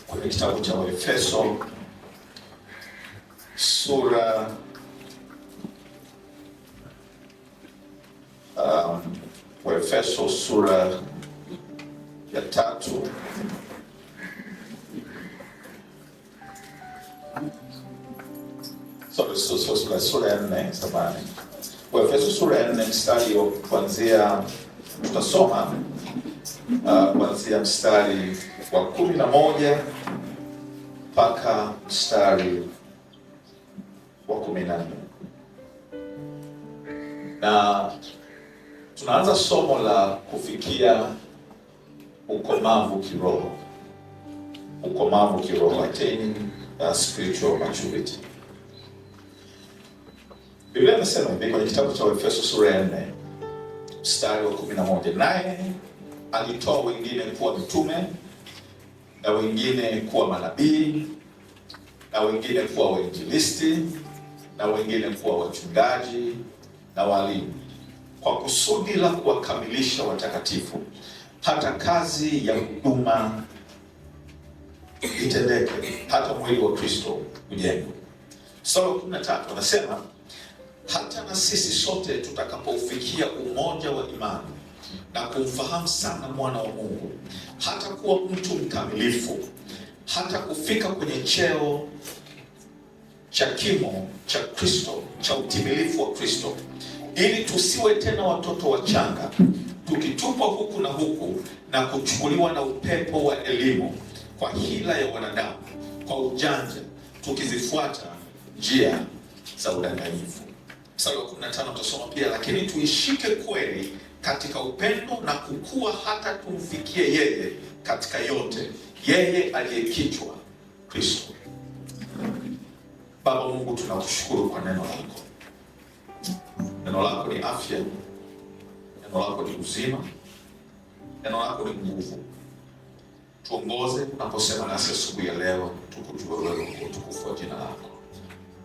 kwenye kitabu cha Waefeso sura Waefeso sura ya 3 sura ya 4 samahani. Waefeso sura ya 4 mstari wa kuanzia, tutasoma kuanzia mstari wa 11 mpaka mstari wa 14. Na tunaanza somo la kufikia ukomavu kiroho. Ukomavu kiroho, attaining spiritual maturity. Biblia inasema hivi kwenye kitabu cha Waefeso sura ya 4 mstari wa 11, naye alitoa wengine kuwa mitume, na wengine kuwa manabii, na wengine kuwa wainjilisti, na wengine kuwa wachungaji na walimu, kwa kusudi la kuwakamilisha watakatifu, hata kazi ya huduma itendeke, hata mwili wa Kristo ujengwe. Sura 13 anasema, hata na sisi sote tutakapoufikia umoja wa imani na kumfahamu sana mwana wa Mungu, hata kuwa mtu mkamilifu, hata kufika kwenye cheo cha kimo cha Kristo, cha utimilifu wa Kristo, ili tusiwe tena watoto wachanga, tukitupwa huku na huku na kuchukuliwa na upepo wa elimu, kwa hila ya wanadamu, kwa ujanja, tukizifuata njia za udanganyifu. Mstari wa 15 tutasoma pia, lakini tuishike kweli katika upendo na kukua hata tumfikie yeye katika yote, yeye aliye kichwa, Kristo. Baba Mungu, tunakushukuru kwa neno lako. Neno lako ni afya, neno lako ni uzima, neno lako ni nguvu. Tuongoze tunaposema nasi asubuhi ya leo, tukujue wewe kwa utukufu wa jina lako.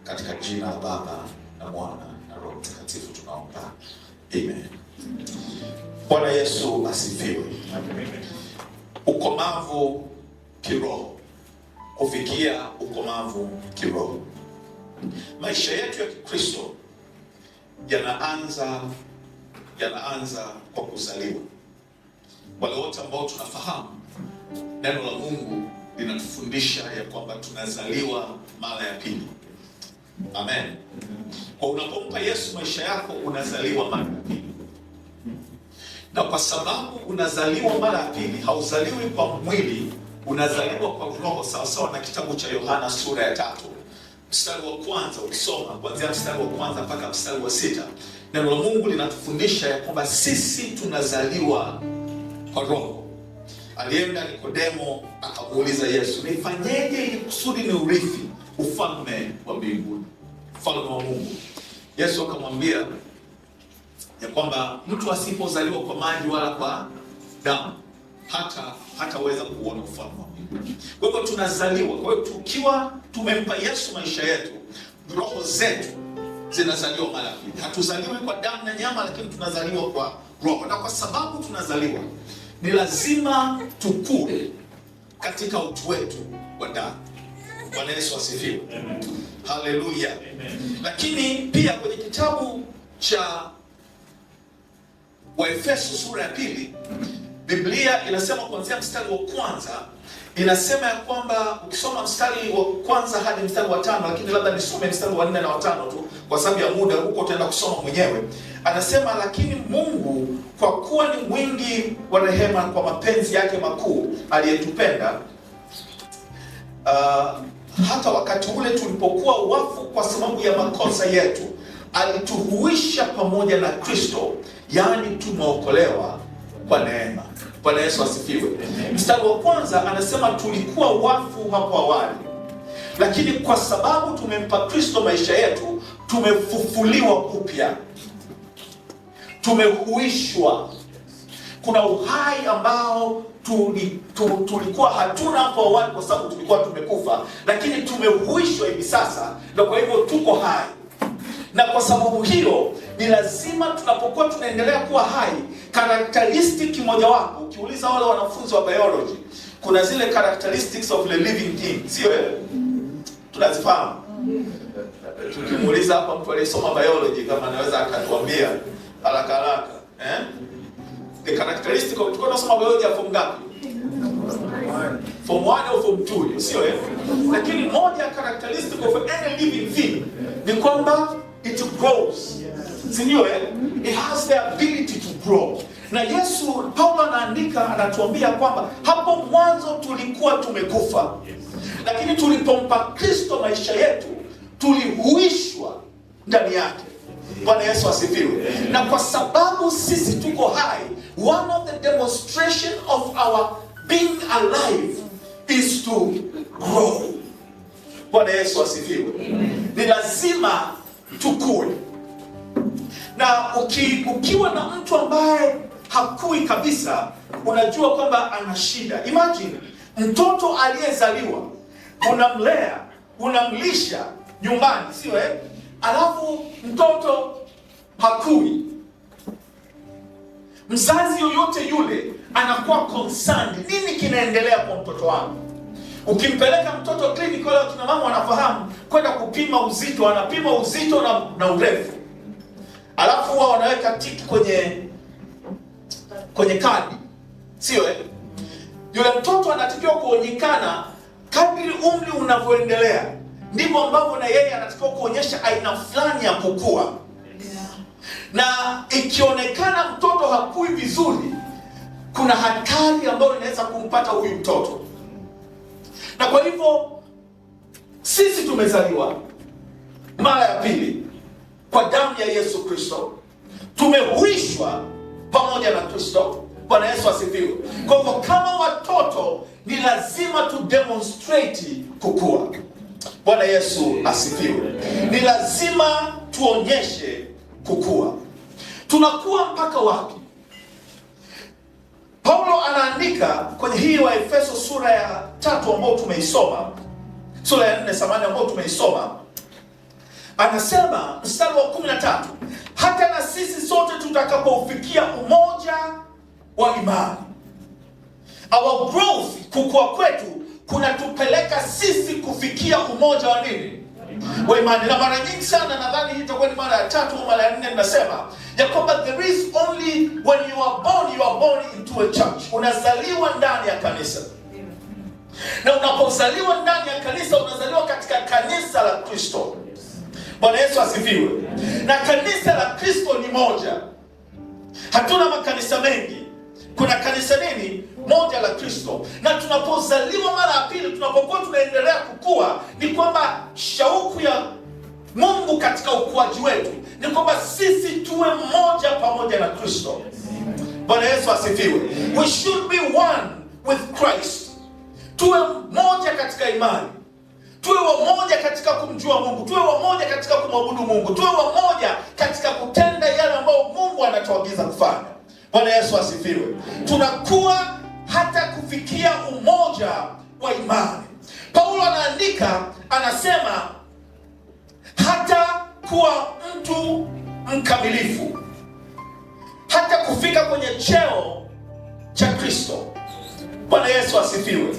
Katika jina la Baba na Mwana na Roho Mtakatifu tunaomba. Amen. Bwana Yesu asifiwe. Ukomavu kiroho. Kufikia ukomavu kiroho. Maisha yetu ya Kikristo yanaanza kwa kuzaliwa. Wale wote ambao tunafahamu neno la Mungu linatufundisha ya kwamba tunazaliwa mara ya pili. Amen. Kwa unapompa Yesu maisha yako, unazaliwa mara ya pili. Na kwa sababu unazaliwa mara ya pili, hauzaliwi kwa mwili, unazaliwa kwa roho, sawasawa na kitabu cha Yohana sura ya 3 mstari wa 1. Ukisoma kuanzia mstari wa 1 mpaka mstari wa 6, neno la Mungu linatufundisha ya kwamba sisi tunazaliwa kwa roho. Alienda Nikodemo akamuuliza Yesu, nifanyeje ili kusudi ni urithi ufalme wa mbinguni, ufalme wa Mungu? Yesu akamwambia ya kwamba mtu asipozaliwa kwa maji wala kwa damu hataweza kuona ufalme wa mbinguni. Kwa hivyo tunazaliwa. Kwa hiyo tukiwa tumempa Yesu maisha yetu, roho zetu zinazaliwa mara pili. Hatuzaliwi kwa damu na nyama, lakini tunazaliwa kwa roho. Na kwa sababu tunazaliwa, ni lazima tukue katika utu wetu wa ndani. Bwana Yesu asifiwe. Haleluya. Lakini pia kwenye kitabu cha Waefeso sura ya 2, Biblia inasema kuanzia mstari wa 1, inasema ya kwamba ukisoma mstari wa 1 hadi mstari wa 5, lakini labda nisome mstari wa 4 na wa 5 tu kwa sababu ya muda, huko utaenda kusoma mwenyewe. Anasema, lakini Mungu kwa kuwa ni mwingi wa rehema, kwa mapenzi yake makuu aliyetupenda, hata wakati ule tulipokuwa wafu kwa sababu ya makosa yetu, alituhuisha pamoja na Kristo, yaani tumeokolewa kwa neema. Bwana Yesu asifiwe. Mstari wa 1 anasema tulikuwa wafu hapo awali, lakini kwa sababu tumempa Kristo maisha yetu, tumefufuliwa upya, tumehuishwa. Kuna uhai ambao tulikuwa hatuna hapo awali kwa sababu tulikuwa tumekufa, lakini tumehuishwa hivi sasa, na kwa hivyo tuko hai. Na kwa sababu hiyo ni lazima tunapokuwa tunaendelea kuwa hai characteristic mojawapo, ukiuliza wale wanafunzi wa biology, kuna zile characteristics of the living thing, sio? Tunazifahamu. Tukimuuliza hapa mtu aliyesoma biology kama anaweza akatuambia haraka haraka, the characteristic of, tuko tunasoma biology ya form ngapi? Form 1 au form 2, sio? Lakini moja ya characteristic of any living thing ni kwamba it grows. Sindio? It has the ability to grow. Na Yesu, Paulo anaandika, anatuambia kwamba hapo mwanzo tulikuwa tumekufa, lakini tulipompa Kristo maisha yetu, tulihuishwa ndani yake. Bwana Yesu asifiwe. Na kwa sababu sisi tuko hai, one of the demonstration of our being alive is to grow. Bwana Yesu asifiwe. Ni lazima tukue. Na ukiwa na mtu ambaye hakui kabisa, unajua kwamba ana shida. Imagine mtoto aliyezaliwa, unamlea, unamlisha nyumbani, sio? Alafu mtoto hakui. Mzazi yoyote yule anakuwa concerned, nini kinaendelea kwa mtoto wangu? Ukimpeleka mtoto kliniki, wale kina mama wanafahamu, kwenda kupima uzito, anapima uzito na urefu. Alafu huwa wanaweka tiki kwenye kadi, sio? Yule mtoto anatakiwa kuonekana kadri umri unavyoendelea, ndivyo ambavyo na yeye anatakiwa kuonyesha aina fulani ya kukua. Na ikionekana mtoto hakui vizuri, kuna hatari ambayo inaweza kumpata huyu mtoto. Na kwa hivyo sisi tumezaliwa mara ya pili kwa damu ya Yesu Kristo, tumehuishwa pamoja na Kristo. Bwana Yesu asifiwe. Kwa hivyo kama watoto ni lazima tu demonstrate kukua. Bwana Yesu asifiwe. Ni lazima tuonyeshe kukua. Tunakuwa mpaka wapi? Paulo anaandika kwenye hii wa Efeso sura ya 3 ambayo tumeisoma, sura ya 4 samani ambayo tumeisoma. Anasema mstari wa 13, hata na sisi sote tutakapoufikia umoja wa imani. Our growth, kukua kwetu kunatupeleka sisi kufikia umoja wa nini? Wa imani. Na mara nyingi sana, nadhani hii itakuwa ni mara ya 3 au mara ya 4, ninasema ya kwamba there is only when you are born into a church. Unazaliwa ndani ya kanisa. Na unapozaliwa ndani ya kanisa, unazaliwa katika kanisa la Kristo. Bwana Yesu asifiwe. Na kanisa la Kristo ni moja. Hatuna makanisa mengi. Kuna kanisa nini? Moja la Kristo. Na tunapozaliwa mara ya pili, tunapokuwa tunaendelea kukua, ni kwamba shauku ya Mungu katika ukuaji wetu ni kwamba sisi tuwe mmoja pamoja na Kristo. Bwana Yesu asifiwe. We should be one with Christ. Tuwe mmoja katika imani. Tuwe wamoja katika kumjua Mungu. Tuwe wamoja katika kumwabudu Mungu. Tuwe wamoja katika kutenda yale ambayo Mungu anatuagiza kufanya. Bwana Yesu asifiwe. Tunakuwa hata kufikia umoja wa imani. Paulo anaandika, anasema hata kuwa mtu mkamilifu, hata kufika kwenye cheo cha Kristo. Bwana Yesu asifiwe.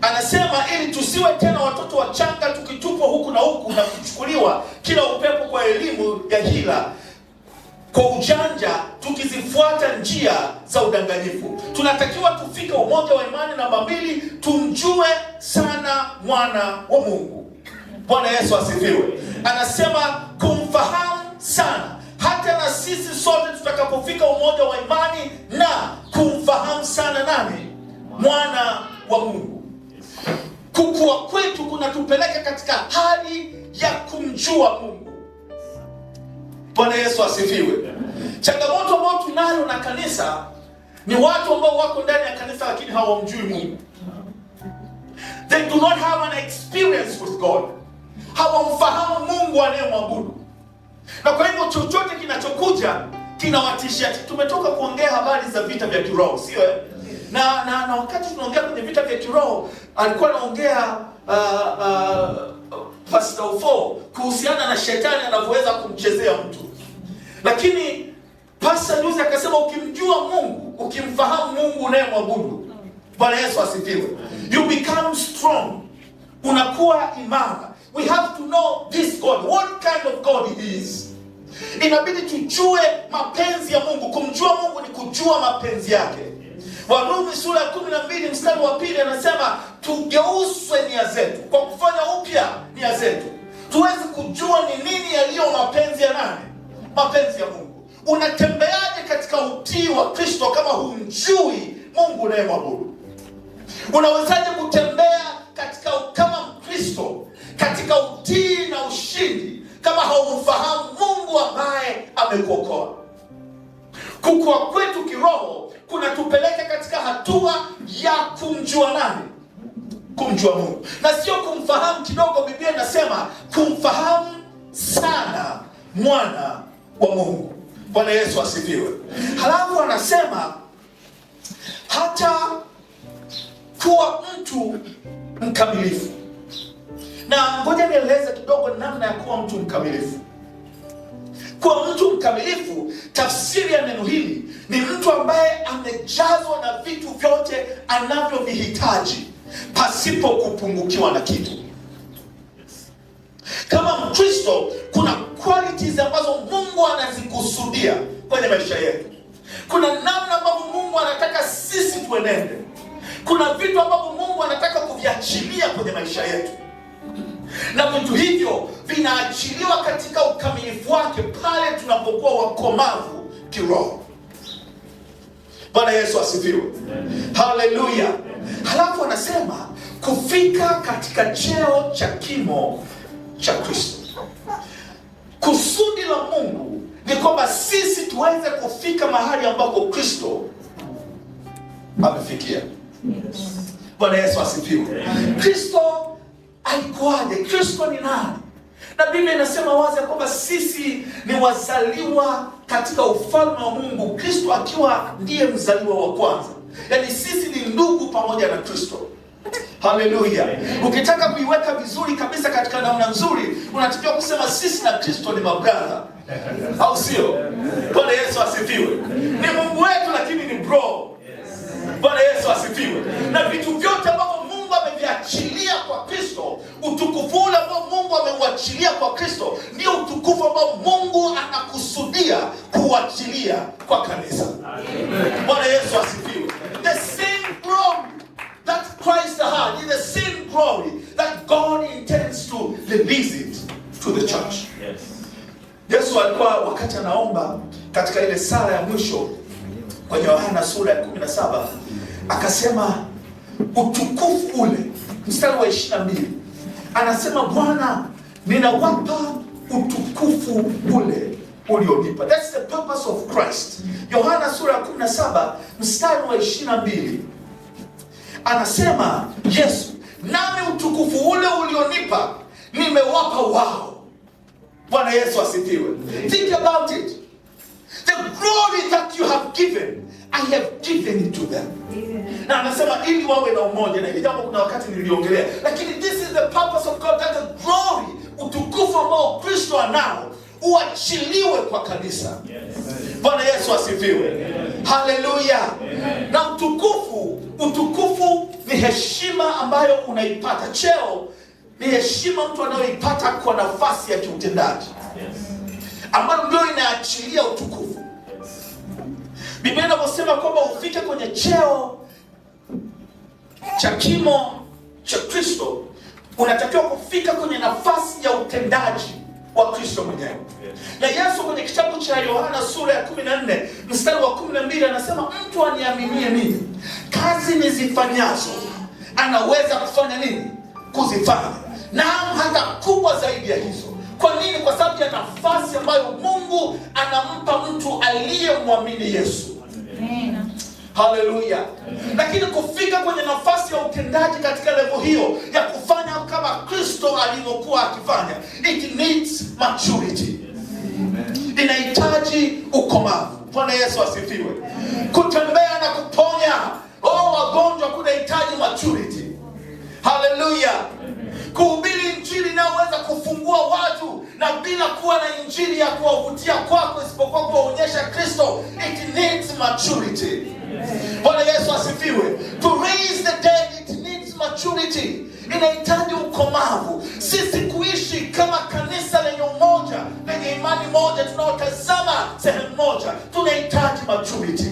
Anasema ili tusiwe tena watoto wachanga, tukitupwa huku na huku na kuchukuliwa kila upepo kwa elimu ya hila, kwa ujanja, tukizifuata njia za udanganyifu. Tunatakiwa tufike umoja wa imani. Namba 2, tumjue sana mwana wa Mungu. Bwana Yesu asifiwe. Anasema kumfahamu sana, hata na sisi sote tutakapofika umoja wa imani na kumfahamu sana nani? Mwana wa Mungu. Kukua kwetu kunatupeleka katika hali ya kumjua Mungu. Bwana Yesu asifiwe. Changamoto ambayo tunayo na kanisa ni watu ambao wako ndani ya kanisa lakini hawamjui Mungu. They do not have an experience with God. Hawamfahamu Mungu anayemwabudu. Na kwa hivyo chochote kinachokuja kinawatishia. Tumetoka kuongea habari za vita vya kiroho, sio? Na wakati tunaongea kwenye vita vya kiroho, alikuwa anaongea Pastor Ufo kuhusiana na shetani anavyoweza kumchezea mtu. Lakini Pastor juzi akasema ukimjua Mungu, ukimfahamu Mungu unayemwabudu. Bwana Yesu asifiwe. You become strong. Unakuwa imara. We have to know this God. What kind of God he is. Inabidi tujue mapenzi ya Mungu. Kumjua Mungu ni kujua mapenzi yake. Warumi sura ya 12 mstari wa 2 anasema tugeuzwe nia zetu kwa kufanya upya nia zetu. Tuweze kujua ni nini yaliyo mapenzi ya nani? Mapenzi ya Mungu. Unatembeaje katika utii wa Kristo kama humjui Mungu unayemwabudu? Unawezaje kutembea katika kama Mkristo katika utii na ushindi kama haumfahamu Mungu ambaye amekuokoa? Kukua kwetu kiroho kunatupeleka katika hatua ya kumjua nani? Kumjua Mungu. Na sio kumfahamu kidogo. Biblia inasema kumfahamu sana mwana wa Mungu. Bwana Yesu asifiwe. Halafu anasema hata kuwa mtu mkamilifu. Na ngoja nieleze kidogo namna ya kuwa mtu mkamilifu. Kuwa mtu mkamilifu, tafsiri ya neno hili ni mtu ambaye amejazwa na vitu vyote anavyovihitaji pasipo kupungukiwa na kitu. Kama Mkristo kuna qualities ambazo Mungu anazikusudia kwenye maisha yetu. Kuna namna ambavyo Mungu anataka sisi tuenende. Kuna vitu ambavyo Mungu anataka kuviachilia kwenye maisha yetu. Na vitu hivyo vinaachiliwa katika ukamilifu wake pale tunapokuwa wakomavu kiroho. Bwana Yesu asifiwe. Haleluya. Halafu anasema kufika katika cheo cha kimo cha Kristo. Kusudi la Mungu ni kwamba sisi tuweze kufika mahali ambapo Kristo amefikia. Bwana Yesu asifiwe. Kristo alikuwaje? Kristo ni nani? Na Biblia inasema wazi kwamba sisi ni wazaliwa katika ufalme wa Mungu, Kristo akiwa ndiye mzaliwa wa kwanza. Yaani sisi ni ndugu pamoja na Kristo. Haleluya. Ukitaka kuiweka vizuri kabisa katika namna nzuri, unatakiwa kusema sisi na Kristo ni mabrother. Au sio? Bwana Yesu asifiwe. Ni Mungu wetu lakini ni bro. Bwana Yesu asifiwe. Na vitu vyote ambavyo Mungu ameviachilia kwa Kristo, utukufu ule ambao Mungu ameuachilia kwa Kristo, ndio utukufu ambao Mungu anakusudia kuachilia kwa kanisa. Bwana Yesu asifiwe. The same glory that Christ had is the same glory that God intends to release it to the church. Yes. Yesu alikuwa wakati anaomba katika ile sala ya mwisho kwenye Yohana sura ya 17 akasema utukufu ule, mstari wa 22 anasema Bwana ninawapa utukufu ule ulionipa. That's the purpose of Christ. Yohana sura ya 17 mstari wa 22 anasema Yesu, nami utukufu ule ulionipa nimewapa wao. Bwana Yesu asifiwe. Think about it. The glory that you have given, I have given it to them. Na anasema ili wawe na umoja, na hili jambo kuna wakati niliongelea, lakini this is the purpose of God, that the glory, utukufu ambao Kristo anao uachiliwe kwa kanisa. Bwana Yesu asifiwe. Haleluya. Na utukufu ni heshima ambayo unaipata. Cheo ni heshima mtu anayoipata kwa nafasi ya kiutendaji, ambayo ndio inaachilia utukufu. Biblia inasema kwamba ufike kwenye cheo cha kimo cha Kristo, unatakiwa kufika kwenye nafasi ya utendaji wa Kristo mwenyewe. Na Yesu kwenye kitabu cha Yohana sura ya 14 mstari wa 12 anasema mtu aniaminie mimi, kazi nizifanyazo anaweza kufanya nini? Kuzifanya. Naam, hata kubwa zaidi ya hizo. Kwa nini? Kwa sababu ya nafasi ambayo Mungu anampa mtu aliyemwamini Yesu. Amen. Haleluya. Lakini kufika kwenye nafasi ya utendaji katika level hiyo ya kufanya kama Kristo alivyokuwa akifanya, it needs maturity. Amen. Inahitaji ukomavu. Bwana Yesu asifiwe. Kutembea na kuponya wagonjwa kunahitaji maturity. Haleluya. Kuhubiri injili inaweza kufungua watu na bila kuwa na injili ya kuwavutia kwako isipokuwa kuwaonyesha Kristo. It needs maturity. Bwana Yesu asifiwe. To raise the dead, it needs maturity. Inahitaji ukomavu. Sisi kuishi kama kanisa lenye umoja, lenye imani moja, tunaotazama sehemu moja, tunahitaji maturity.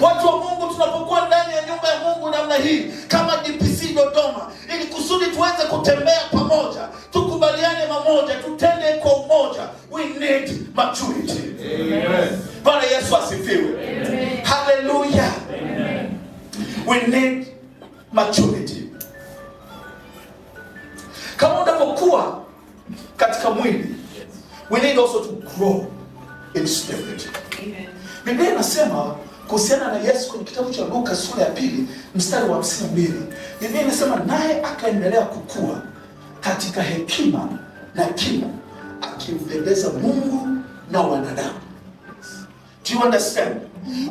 Watu wa Mungu, tunapokuwa ndani ya nyumba ya Mungu namna hii kama DPC Dodoma, ili kusudi tuweze kutembea pamoja, tukubaliane mamoja, tutende kwa umoja, we need maturity. Amen. Bwana Yesu asifiwe. Amen. Hallelujah. Amen. We need maturity. Kama unapokuwa katika mwili, we need also to grow in spirit. Amen. Biblia inasema kuhusiana na Yesu kwenye kitabu cha Luka sura ya 2 mstari wa 52. Biblia inasema naye akaendelea kukua katika hekima na kimo, akimpendeza Mungu na wanadamu. Do you understand?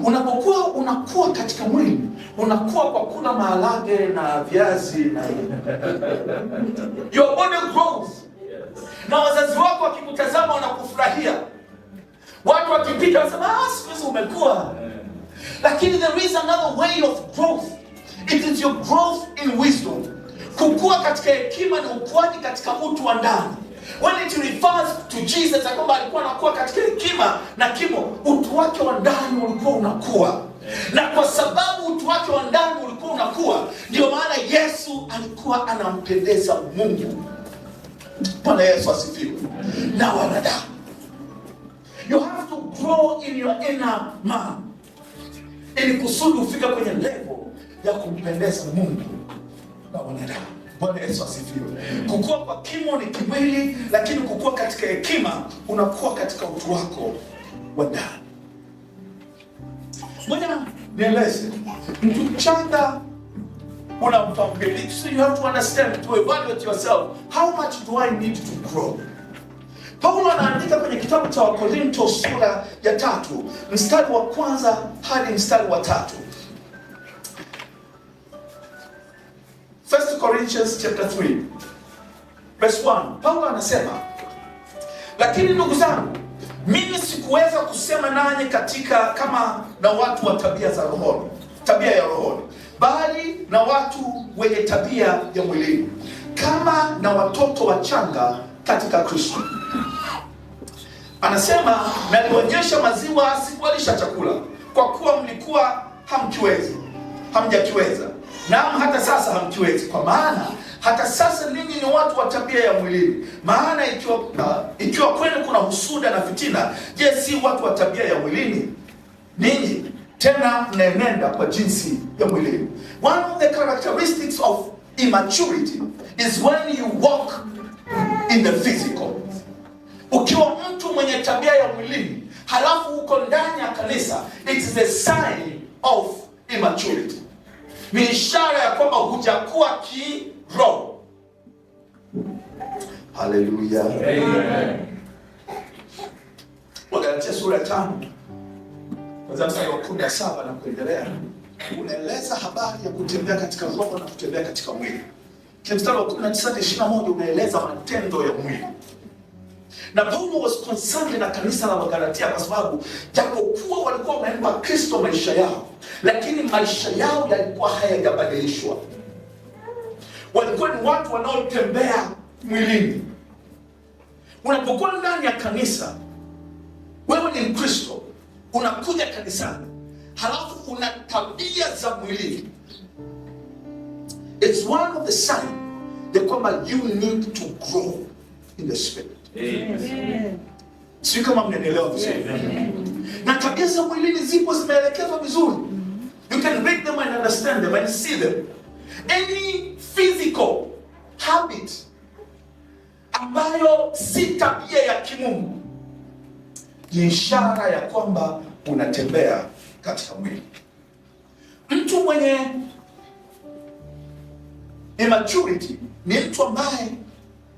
Unapokuwa unakuwa katika mwili, unakuwa kwa kula maharage na viazi na your body grows. Na wazazi wako wakikutazama wanakufurahia. Watu wakipita wanasema siku hizi umekuwa. Lakini there is another way of growth. It is your growth in wisdom. Kukua katika hekima ni ukuaji katika utu wa ndani. When it refers to Jesus, kwamba alikuwa anakuwa katika hekima na kimo, utu wake wa ndani ulikuwa unakuwa. Na kwa sababu utu wake wa ndani ulikuwa unakuwa, ndio maana Yesu alikuwa anampendeza Mungu. Bwana Yesu asifiwe. Na wanadamu. You have to grow in your inner man, ili kusudi ufika kwenye level ya kumpendeza Mungu na wanadamu. Bwana Yesu asifiwe. Kukua kwa kimo ni kimwili, lakini kukua katika hekima unakuwa katika utu wako wa ndani. Ngoja nieleze. Mtu mchanga unamfahamu. So you have to understand, to evaluate yourself. How much do I need to grow? Paulo anaandika kwenye kitabu cha Wakorintho sura ya 3 mstari wa 1 hadi mstari wa 3. 1 Corinthians chapter 3 verse 1. Paulo anasema, lakini ndugu zangu, mimi sikuweza kusema nanyi katika kama na watu wa tabia za rohoni, tabia ya rohoni, bali na watu wenye tabia ya mwilini, kama na watoto wachanga katika Kristo. Anasema, nalionyesha maziwa, sikuwalisha chakula, kwa kuwa mlikuwa hamjakiweza. Naam, hata sasa hamkiwezi, kwa maana hata sasa ninyi ni watu wa tabia ya mwilini. Maana ikiwa kwenu kuna husuda na fitina, je, si watu wa tabia ya mwilini? Ninyi tena mnaenenda kwa jinsi ya mwilini. One of the characteristics of immaturity is when you walk in the physical. Ukiwa mtu mwenye tabia ya mwilini, halafu uko ndani ya kanisa, it is a sign of immaturity. Ni ishara ya kwamba hujakuwa kiroho. Hallelujah. Amen. Wagalatia sura ya 5 mstari wa 17 na kuendelea, unaeleza habari ya kutembea katika roho na kutembea katika mwili. Mstari wa 19-21 unaeleza matendo ya mwili. Na Paulo was concerned na kanisa la Wagalatia kwa sababu japokuwa walikuwa wamempa Kristo maisha yao, lakini maisha yao yalikuwa hayajabadilishwa. Walikuwa ni watu wanaotembea mwilini. Unapokuwa ndani ya kanisa, wewe ni Mkristo, unakuja kanisani, halafu una tabia za mwilini. It's one of the signs that kwamba you need to grow in the spirit. Amen. Sio kama mnaelewa vizuri. Na tabia za mwilini zipo zimeelekezwa vizuri. You can read them and understand them and see them. Any physical habit ambayo si tabia ya kimungu ni ishara ya kwamba unatembea katika mwili. Mtu mwenye immaturity ni mtu ambaye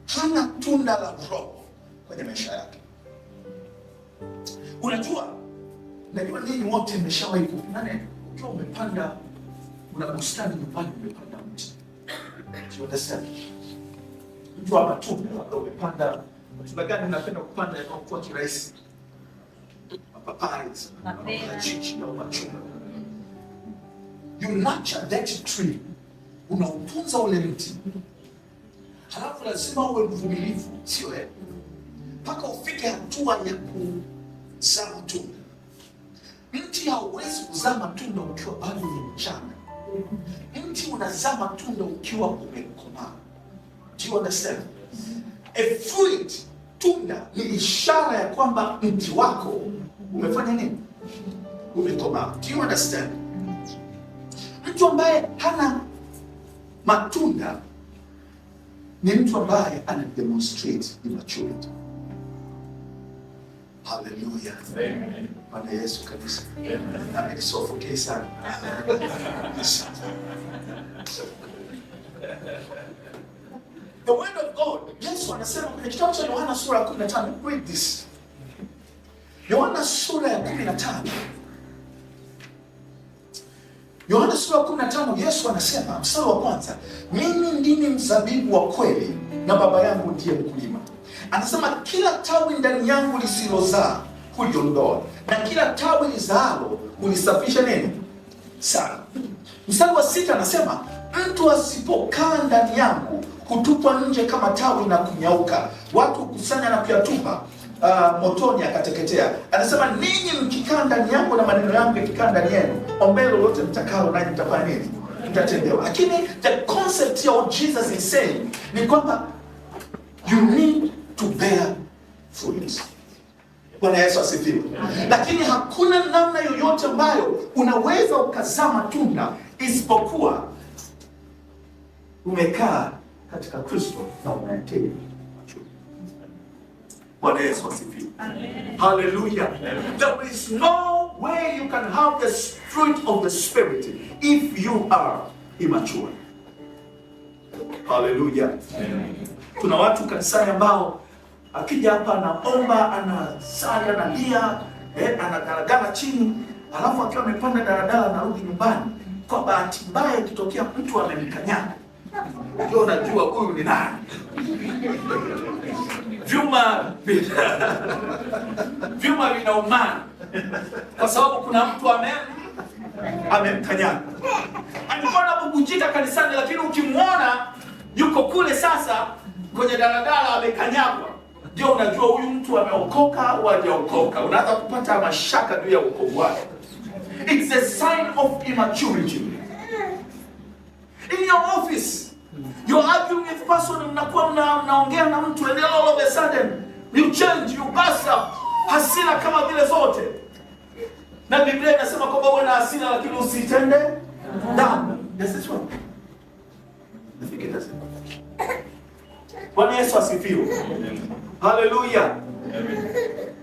hana tunda la roho kwenye maisha yake. Unajua ninyi wote mmeshawahi kuona ukiwa umepanda, una bustani nyumbani, umepanda mti. You understand? mtu wa matunda, labda umepanda matunda gani unapenda kupanda yanayokuwa kirahisi? Mapapai, parachichi au machungwa. You nurture that tree, unautunza ule mti. Halafu lazima uwe mvumilivu, sio wewe, mpaka ufike hatua ya kuzaa matunda. Mti hauwezi kuzaa matunda ukiwa bado ni mchanga. Mti unazaa matunda ukiwa umekomaa. Do you understand? A fruit, tunda, ni ishara ya kwamba mti wako umefanya nini? Umekomaa. Do you understand? Mtu ambaye hana matunda ni mtu ambaye ana demonstrate immaturity. Hallelujah. Amen. Bwana Yesu kanisa. Amen. Amenisofokea sana. The word of God. Yesu anasema kwenye kitabu cha Yohana sura ya 15. Read this. Yohana sura ya 15. Yohana sura ya 15, Yesu anasema mstari wa kwanza, mimi ndimi mzabibu wa kweli na Baba yangu ndiye mkulima. Anasema kila tawi ndani yangu lisilozaa huliondoa, na kila tawi lizaalo hulisafisha nini? Sana. Mstari wa 6 anasema mtu asipokaa ndani yangu hutupwa nje kama tawi na kunyauka, watu hukusanya na kuyatupa motoni akateketea. Anasema ninyi mkikaa ndani yangu na maneno yangu yakikaa ndani yenu, ombeni lolote mtakalo nanyi mtafanya nini? Mtatendewa. Lakini the concept of Jesus is saying ni kwamba you need to bear fruit. Bwana Yesu asifiwe. Lakini hakuna namna yoyote ambayo unaweza ukazaa matunda isipokuwa umekaa katika Kristo na unayatenda. Bwana Yesu asifiwe. Hallelujah. There is no way you can have the fruit of the Spirit if you are immature. Hallelujah. Kuna watu kanisani ambao akija hapa anaomba, anasali, analia, anagaragara chini, alafu akiwa amepanda daladala anarudi nyumbani, kwa bahati mbaya ikitokea mtu amemkanyaga, ndio unajua huyu ni nani. Vyuma vinaumana kwa sababu kuna mtu amemkanyaga. Alikuwa anabubujika kanisani, lakini ukimwona yuko kule sasa kwenye daladala amekanyagwa, ndio unajua huyu mtu ameokoka au hajaokoka. Unaanza kupata mashaka juu ya wokovu wake. It's a sign of immaturity. In your office, you're arguing with person, mnakuwa mnaongea na mtu, and all of a sudden you change, you burst up, hasira kama vile zote. Na Biblia inasema kwamba uwe na hasira lakini usitende dhambi. Yes, it's right. Nafikiri that's it. Bwana Yesu asifiwe. Hallelujah.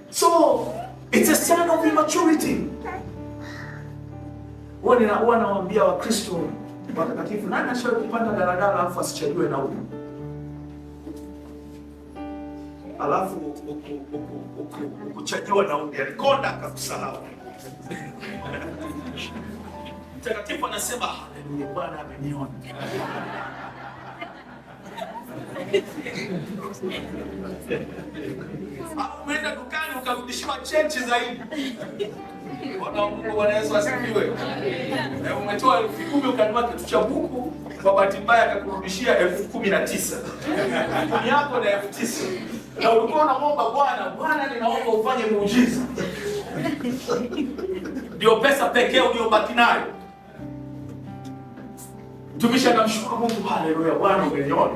So, it's a sign of immaturity. Huwa nawaambia Wakristo watakatifu, nani anashauri kupanda daladala alafu asichajiwe nauli? Alafu ukuchajiwa nauli, alikonda akakusahau. Mtakatifu anasema haleluya, Bwana ameniona. Au umeenda dukani ukarudishiwa chenchi zaidi. Bwana Yesu asifiwe. Umetoa 10,000 ukanunua kitu cha buku, kwa bahati mbaya akakurudishia 19,000. Kumi yako na 9,000. Na ulikuwa unamwomba Bwana ninaomba ufanye muujiza. Ndio pesa pekee uliyobaki nayo. Mtumishi anamshukuru Mungu, haleluya, Bwana umeniona.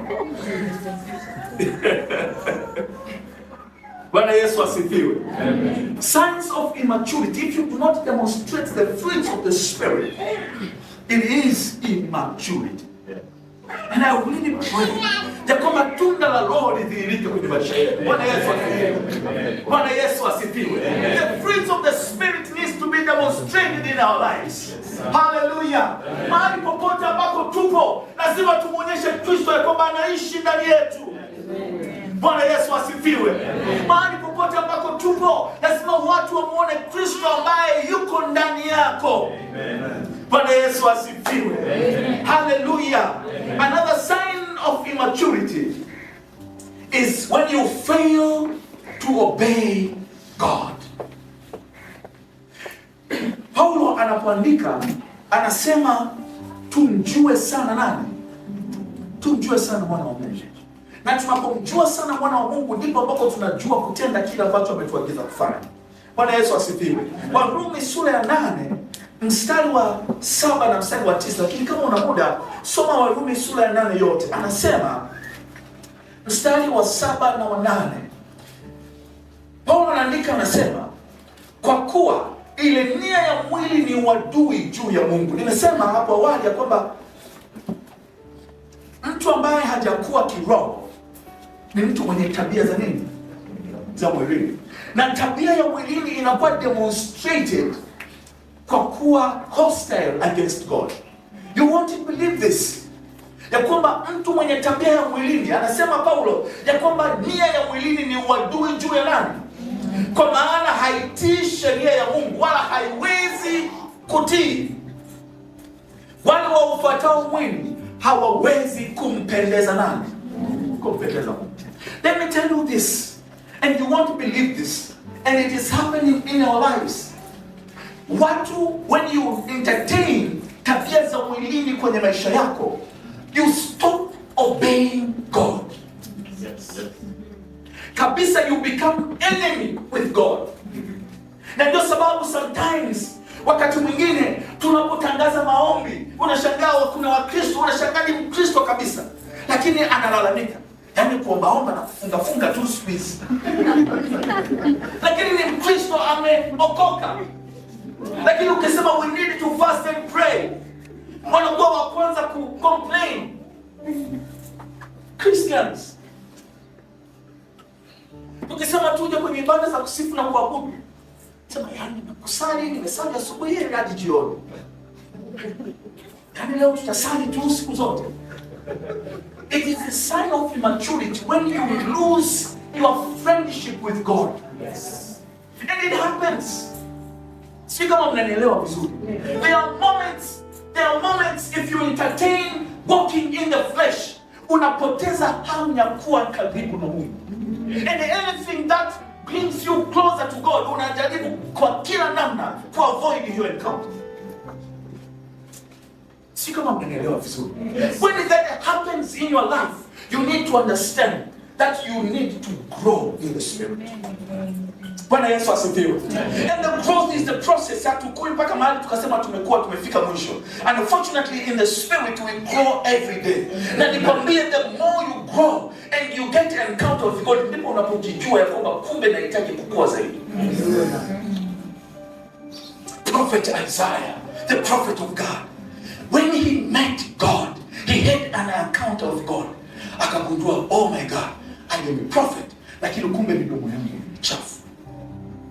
Bwana Yesu asifiwe. Amen. Signs of immaturity. If you do not demonstrate the fruits of the Spirit, it is immaturity. And I really pray ya kwamba tunda la Roho lidhihirike kwenye maisha yetu. Bwana Yesu asifiwe. Bwana Yesu asifiwe. The fruits of the Spirit needs to be demonstrated in our lives. Hallelujah. Mahali popote ambako tupo, lazima tumuonyeshe Kristo ya kwamba anaishi ndani yetu. Bwana Yesu asifiwe. Mahali popote ambako tupo, lazima watu wamuone Kristo ambaye yuko ndani yako. Bwana Yesu asifiwe. Hallelujah. Another sign of immaturity is when you fail to obey God. Paulo anapoandika anasema tumjue sana nani? Tumjue sana mwana wa Mungu. Na tunapomjua sana mwana wa Mungu ndipo ambapo tunajua kutenda kile ambacho ametuagiza kufanya. Bwana Yesu asifiwe. Warumi sura ya 8 mstari wa 7 na mstari wa 9, lakini kama una muda soma Warumi sura ya 8 yote. Anasema mstari wa 7 na wa 8. Paulo anaandika anasema, kwa kuwa ile nia ya mwili ni uadui juu ya Mungu. Nimesema hapo awali ya kwamba mtu ambaye hajakuwa kiroho ni mtu mwenye tabia za nini? Za mwilini. Na tabia ya mwilini inakuwa demonstrated kwa kuwa hostile against God. You won't believe this. Ya kwamba mtu mwenye tabia ya mwilini, anasema Paulo, ya kwamba nia ya mwilini ni uadui juu ya nani? Kwa maana haitii sheria ya Mungu wala haiwezi kutii. Wale waufuatao mwili hawawezi kumpendeza nani? Kumpendeza Mungu. Let me tell you this, and you won't believe this, and it is happening in our lives. Watu, when you entertain tabia za mwilini kwenye maisha yako, you stop obeying God. Yes. Kabisa, you become enemy with God. Na ndio sababu sometimes, wakati mwingine tunapotangaza maombi, unashangaa kuna Wakristo, unashangaa ni Mkristo kabisa, lakini analalamika, yaani kuombaomba na kufunga tu squeeze. Lakini ni Mkristo ameokoka. Lakini ukisema we need to fast and pray, wanakuwa wa kwanza ku complain. Christians, tukisema tuje kwenye ibada za kusifu na kuabudu, sema yaani nakusali, nimesali asubuhi hadi jioni. Yaani leo tutasali tu siku zote. It is a sign of immaturity when you lose your friendship with God. Yes. And it happens. Si kama mnanielewa vizuri. There are moments if you entertain walking in the flesh, unapoteza hamu ya kuwa karibu na Mungu. And anything that brings you closer to God, unajaribu kwa kila namna to avoid your encounter. Si kama mnanielewa vizuri. When that happens in your life, you need to understand that you need to grow in the Spirit. Bwana Yesu asifiwe. And the growth is the process. Hatukui mpaka mahali tukasema tumefika mwisho. And unfortunately in the Spirit we grow every day. Na nikwambie, the more you grow and you get an encounter with God, ndipo unapojijua ya kwamba kumbe nahitaji kukua zaidi. Prophet Isaiah, the prophet of God, when he met God, he had an encounter with God. Akagundua, oh my God, I am a prophet, lakini kumbe midomo yangu ni chafu.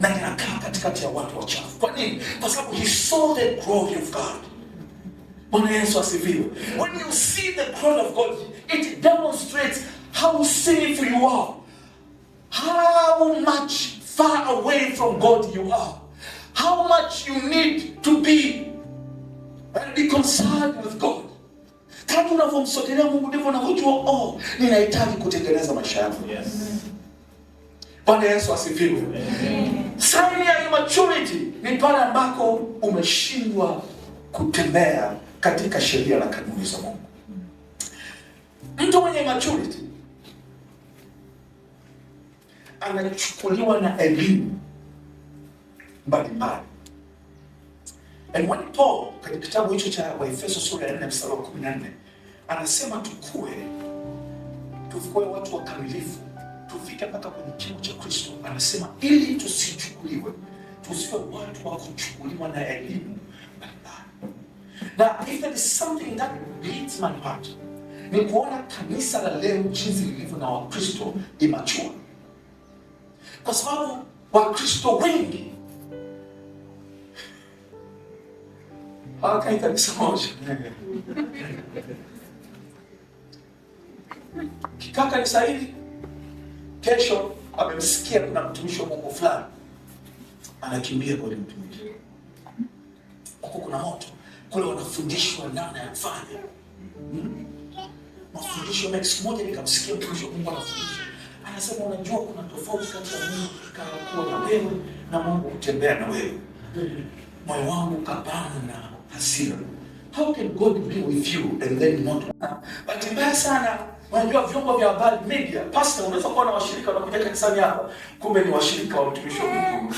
Na ninakaa katikati ya watu wachafu. Kwa nini? Kwa sababu he saw the glory of God. Bwana Yesu asifiwe. When you see the glory of God, it demonstrates how sinful you are. How much far away from God you are. How much you need to be reconciled with God. Kama unavyomsogelea Mungu ndivyo unavyojua, ninahitaji kutengeneza maisha yangu. Yes. Bwana Yesu asifiwe. Sign ya immaturity ni pale ambako umeshindwa kutembea katika sheria na kanuni za Mungu. Mtu mwenye immaturity anachukuliwa na elimu mbalimbali. And when Paul katika kitabu hicho cha Waefeso sura ya 4 mstari wa 14 anasema tukue watu wakamilifu, tufike mpaka kwenye kimo cha Kristo. Anasema ili tusichukuliwe, tusiwe watu wa kuchukuliwa na elimu mbalimbali. Na if there is something that bleeds my heart, ni kuona kanisa la leo jinsi lilivyo na Wakristo immature. Kwa sababu Wakristo wengi hawakai kanisa moja. Kikaa kanisa hili, kesho amemsikia kuna mtumishi wa Mungu fulani anakimbia kwa mtumishi. Huko kuna moto, kule wanafundishwa namna ya kufanya. Mafundisho mengi. Siku moja nikamsikia mtumishi wa Mungu anafundisha, Anasema unajua kuna tofauti kati ya Mungu kuwa na wewe na Mungu kutembea na wewe. Moyo wangu kabana na hasira. How can God be with you and then not? But mbaya sana, unajua vyombo vya habari, media, pastor, unaweza kuwa na washirika wanakuja kanisani hapa, kumbe ni washirika wa mtumishi wa Mungu.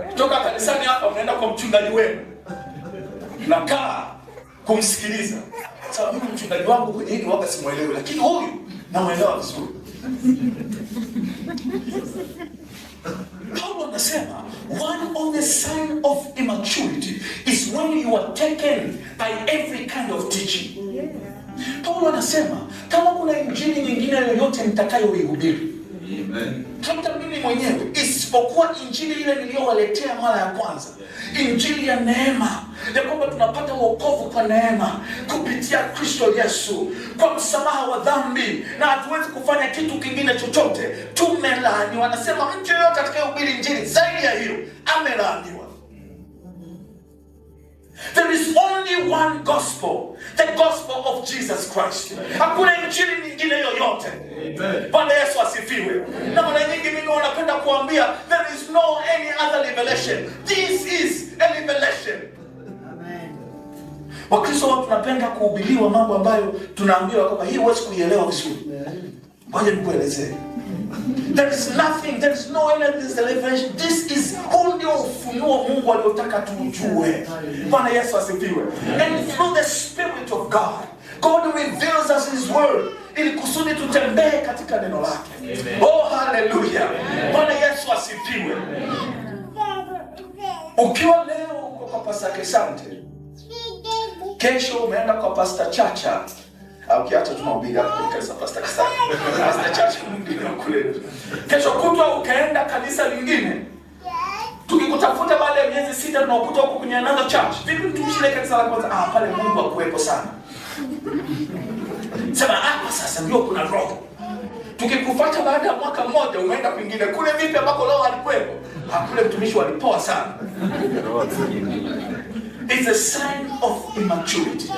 Kutoka kanisani hapa unaenda kwa mchungaji wenu. Nakaa kumsikiliza. Sasa mimi mchungaji wangu kwenye hili waga simuelewi, lakini huyu namuelewa vizuri. Paulo anasema one of the sign of immaturity is when you are taken by every kind of teaching. Paulo anasema kama kuna injili nyingine yoyote nitakayoihubiri, amen, hata mimi mwenyewe, isipokuwa injili ile niliyowaletea mara ya kwanza, injili ya neema, ya kwamba tunapata wokovu kwa neema kupitia Kristo Yesu, kwa msamaha wa dhambi, na hatuwezi kufanya kitu kingine chochote, tumelaaniwa. Wanasema mtu yeyote atakayehubiri injili zaidi ya hiyo amelaaniwa. There is only one gospel, the gospel of Jesus Christ. Hakuna injili nyingine yoyote. Bwana Yesu asifiwe. Na mara nyingi mimi wanapenda kuambia there is no any other revelation. This is a revelation. Amen. Wakristo wao tunapenda kuhubiriwa mambo ambayo tunaambiwa kwamba hii huwezi kuielewa vizuri. Ngoja nikuelezee. There is nothing, there is no any revelation. This is only ufunuo Mungu aliotaka tujue. Bwana Yesu asifiwe. And through the Spirit of God, God reveals us His word ili kusudi tutembee katika neno lake. Oh, hallelujah. Bwana Yesu asifiwe. Ukiwa leo uko kwa Pastor Kesante, kesho umeenda kwa Pastor Chacha, au kiacha tunahubiri hapa kwa kanisa Pastor Kesante, Pastor Chacha mwingine kule, kesho kutwa ukaenda kanisa lingine, tukikutafuta baada ya miezi 6 tunakuta huko kwenye another church. Vipi mtumishi kanisa la kwanza? Pale Mungu akuwepo sana. Sema hapa sasa ndio kuna roho. Tukikufuata baada ya mwaka mmoja umeenda kwingine kule, vipi ambako roho alikuwepo? Kule mtumishi walipoa sana. It's a sign of immaturity.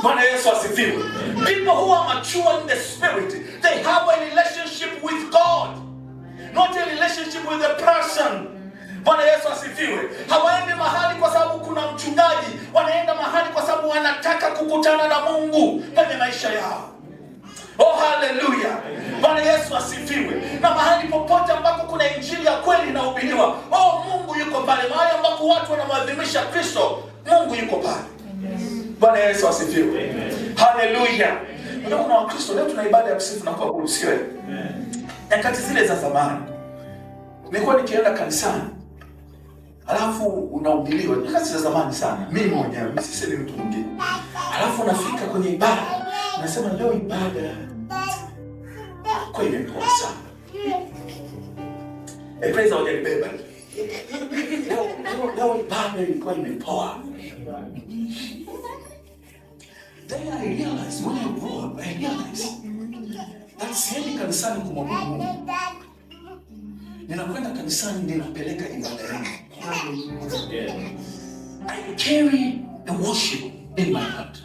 Bwana Yesu asifiwe. People who are mature in the spirit, they have a relationship with God, not a relationship with a person. Bwana Yesu asifiwe. Hawaendi mahali kwa sababu kuna mchungaji, wanaenda mahali kwa sababu wanataka kukutana na Mungu kwenye maisha yao. Oh, hallelujah. Bwana Yesu asifiwe. Na mahali popote ambako kuna injili ya kweli inahubiriwa, oh, Mungu yuko pale. Mahali ambako watu wanamwadhimisha Kristo, Mungu yuko pale. Bwana Yesu asifiwe. Hallelujah. Ndio kuna Wakristo leo tuna ibada ya kusifu na kuabudu, sio? Nyakati zile za zamani nilikuwa nikienda kanisani, alafu unahubiriwa, nyakati za zamani sana, mimi mwenyewe msisemi mtu mwingine, alafu unafika kwenye ibada unasema leo ibada kwa imepoa sana. Praise God, beba. Leo ibada ilikuwa imepoa. Then I realized, when I grew up, I realized that siendi kanisani kumwabudu Mungu. Ninakwenda kanisani ninapeleka ibada yangu. I carry the worship in my heart.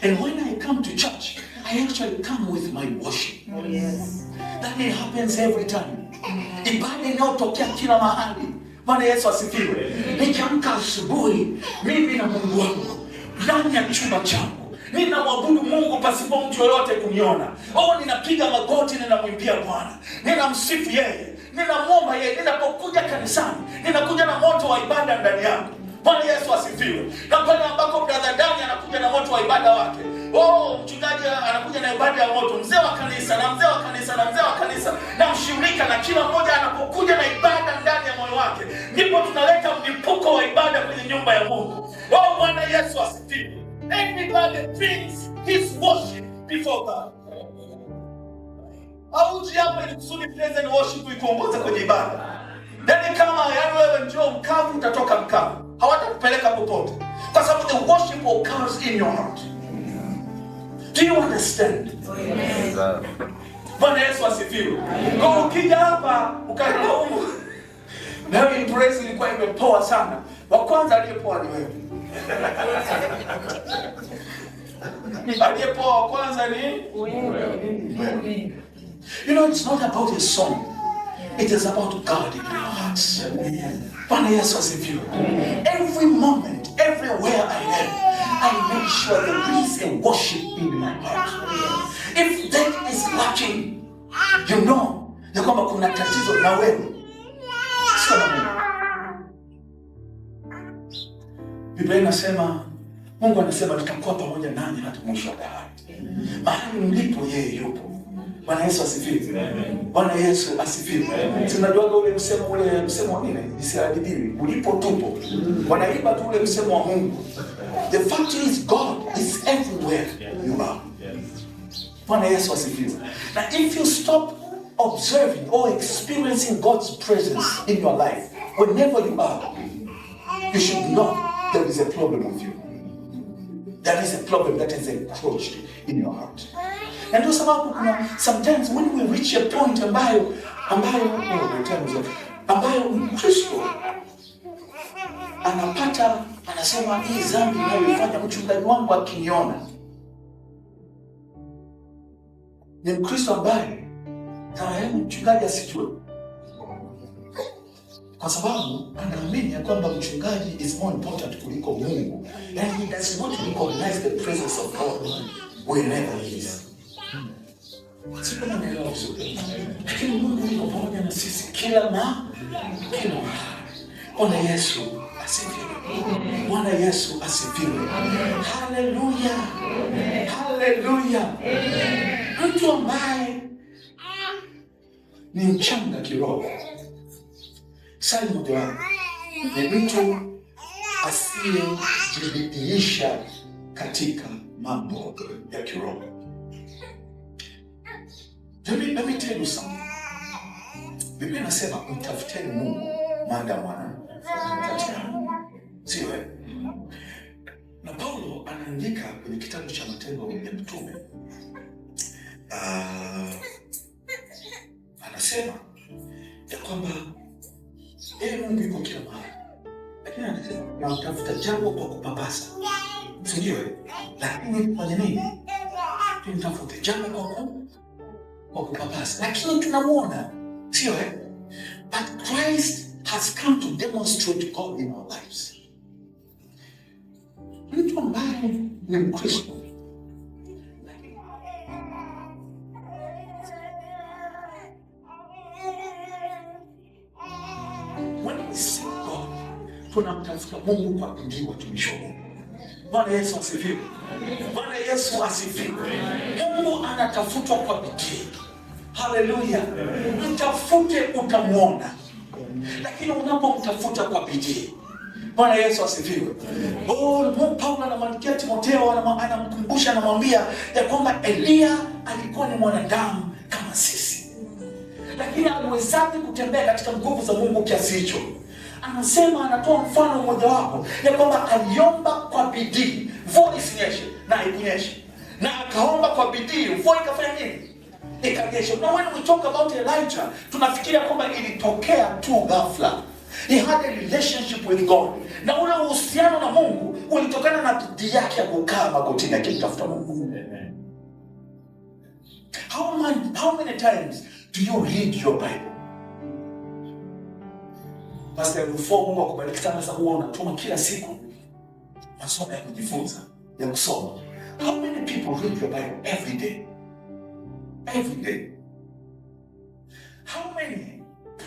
And when I come to church, I actually come with my worship. Yes. That happens every time. Ibada inayotokea kila mahali. Bwana Yesu asifiwe. Nikiamka asubuhi, mimi na Mungu wangu ndani ya chumba changu, ninamwabudu Mungu pasipo mtu yoyote kuniona. Ninapiga magoti, ninamwimbia Bwana, ninamsifu yeye, ninamwomba yeye. Ninapokuja kanisani, ninakuja na moto wa ibada ndani yangu. Bwana Yesu asifiwe. Na pale ambako brother Dani anakuja na moto wa ibada wake, mchungaji anakuja na ibada ya moto, mzee wa kanisa na mzee wa kanisa na mzee wa kanisa na mshirika, na kila mmoja anapokuja na ibada ndani ya moyo wake, ndipo tunaleta mlipuko wa ibada kwenye nyumba ya Mungu. Bwana Yesu asifiwe. Everybody brings his worship before God. Auji hapa ili kusudi praise and worship ikuongoza kwenye ibada. Yaani kama wewe njoo mkavu utatoka mkavu, hawatakupeleka popote, kwa sababu the worship occurs in your heart. Do you understand? Yes. Bwana Yesu asifiwe. Kwa ukija hapa ukalaumu na praise ilikuwa imepoa sana, wa kwanza aliyepoa ni wewe. Aliyepoa wa kwanza ni wewe. You know, it's not about a song. It is about God in your hearts. Bwana Yesu asifiwe. Every moment, everywhere I am, I make sure there is a worship in my heart. If that is lacking, you know, ya kwamba kuna tatizo na wewe. Sio na Mungu. Biblia inasema, Mungu anasema nitakuwa pamoja nanyi hata mwisho wa dahari. Mahali mlipo yeye yupo. Bwana Yesu asifiwe. Bwana Yesu asifiwe. Tunajua ule msemo wa nini? Isiadhibiwi. Ulipo tupo. Wanaimba tu ule msemo wa Mungu. The fact is God is everywhere you are. Bwana Yesu asifiwe. Now if you stop observing or experiencing God's presence in your life, whenever you are, you should know there is a problem with you. There is a problem that is encroached in your heart. Na ndio sababu kuna sometimes when we reach a point ambayo Kristo anasema hii dhambi ninayofanya mchungaji wangu akiniona. Ni Mkristo ambaye mchungaji asijue. Kwa sababu anaamini ya kwamba mchungaji is more important kuliko Mungu. And he does not recognize the presence of God wherever he is. Sio kama ndio vizuri. Lakini Mungu yuko pamoja na sisi kila mahali. Bwana Yesu asifiwe. Bwana Yesu asifiwe. Haleluya. Haleluya. Mtu ambaye ni mchanga kiroho. Sali moja ni mtu asiyejibidiisha katika mambo ya kiroho. Let me tell you something. Biblia inasema mtafuteni Mungu maadamu anapatikana. Sio? Na Paulo anaandika kwenye kitabu cha Matendo ya Mitume. Anasema ya kwamba Mungu yuko kila mahali. Lakini anasema na utafuta jambo kwa kupapasa. Sio? Lakini fanya nini? Tunatafute jambo kwa kupapasa. Lakini tunamuona. Sio? But Christ has come to demonstrate God in our lives. Mtu ambaye ni Mkristo. When we seek God, tunamtafuta Mungu kwa bidii watumishi wa Mungu. Bwana Yesu asifiwe. Bwana Yesu asifiwe. Mungu anatafutwa kwa bidii. Haleluya. Mtafute utamuona. Lakini unapomtafuta kwa bidii. Bwana Yesu asifiwe. Paulo anamwandikia Timotheo, anamkumbusha, anamwambia ya kwamba Elia alikuwa ni mwanadamu kama sisi. Lakini aliwezaje kutembea katika nguvu za Mungu kiasi hicho? Anasema, anatoa mfano mmoja wapo ya kwamba aliomba kwa bidii, mvua isinyeshe na haikunyeshe. Na akaomba kwa bidii, mvua ikafanya nini? Ikanyesha. Now when we talk about Elijah, tunafikiria kwamba ilitokea tu ghafla. He had a relationship with God. Na ule uhusiano na Mungu ulitokana na bidii yake ya kukaa magotini akimtafuta Mungu. How many times do you read your Bible? Pastor Rufo, Mungu akubariki sana, sababu unatuma kila siku masomo ya kujifunza, ya kusoma. How many people read your Bible every day? Every day. How many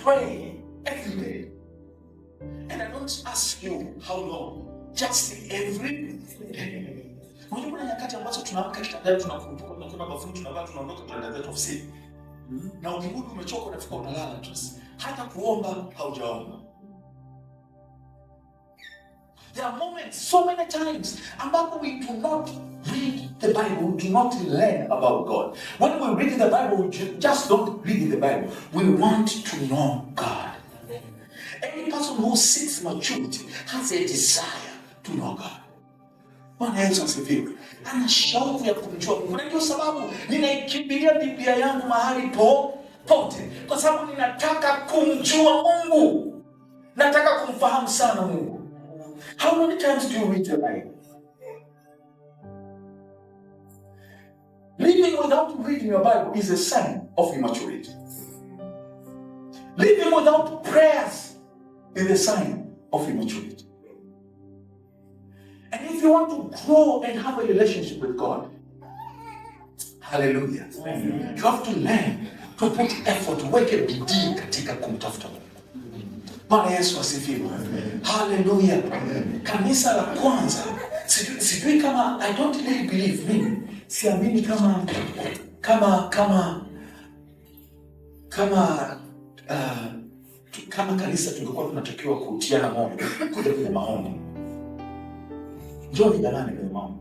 pray every day? And I don't ask you how long, just every day. Unajua kuna nyakati ambazo tunaamka kitandani, tunakumbuka, tunakuna bafuni, tunavaa, tunaondoka, tunaenda zetu ofisini. Na ukirudi umechoka, unafika unalala tu. Hata kuomba haujaomba. There are moments, so many times, ambapo we do not read the Bible, we do not learn about God. When we read the Bible, we just don't read the Bible. We want to know God. Any person who seeks maturity has a desire to know God. Bwana Yesu asifiwe. Ana shauku ya kumjua Mungu. Ndio sababu ninaikimbilia Biblia yangu mahali pote. Kwa sababu ninataka kumjua Mungu. Nataka kumfahamu sana Mungu. How many times do you read your Bible? Living without reading your Bible is a sign of immaturity. Living without prayers is a sign of immaturity. And if you want to grow and have a relationship with God, hallelujah, you have to learn to put effort, weke bidii katika kumtafuta Mungu. Bwana Yesu asifiwe. Hallelujah. Kanisa la kwanza, sijui kama, I don't really believe, mimi siamini kama kanisa tungekuwa tunatakiwa kutiana moyo kuja kwenye maombi. Njoo jamani kwenye maombi.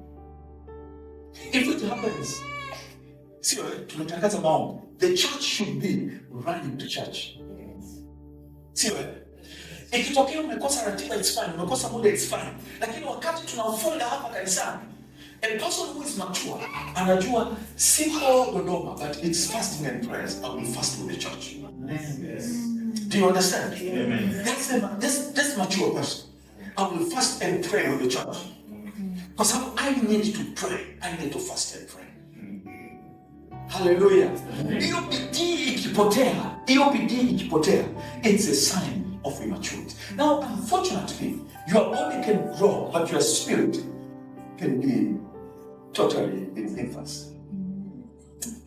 If it happens, sio tunatangaza maombi, the church should be running to church. Sio ikitokea umekosa ratiba, it's fine, umekosa muda, it's fine. Lakini wakati tunafunga hapa kanisani, a person who is mature anajua siko Dodoma, but it's fasting and prayers. I will fast with the church. Yes. Do you understand? Amen. That's mature person. I will fast and pray with the church. Because I need to pray. I need to fast and pray. Hallelujah. Hiyo bidii ikipotea, it's a sign of immaturity. Now, unfortunately, your body can grow, but your spirit can be totally in infancy.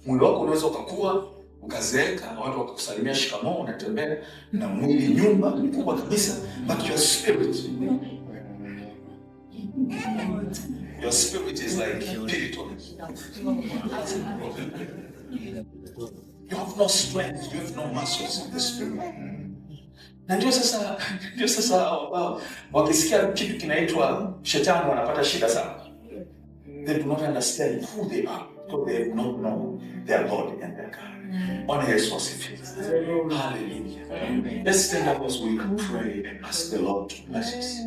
Mwili wako unaweza ukakua, ukazeeka, na watu wakakusalimia shikamoo, unatembea na mwili nyumba mkubwa kabisa, but your spirit is like piriton. You have no strength, you have no muscles in the spirit. Na ndio sasa wakisikia kitu kinaitwa shetani wanapata shida sana. They do not understand who they are, because they do not know their Lord and their God. Bwana Yesu asifiwe. Hallelujah. Let's stand up as we pray and ask the Lord to bless us.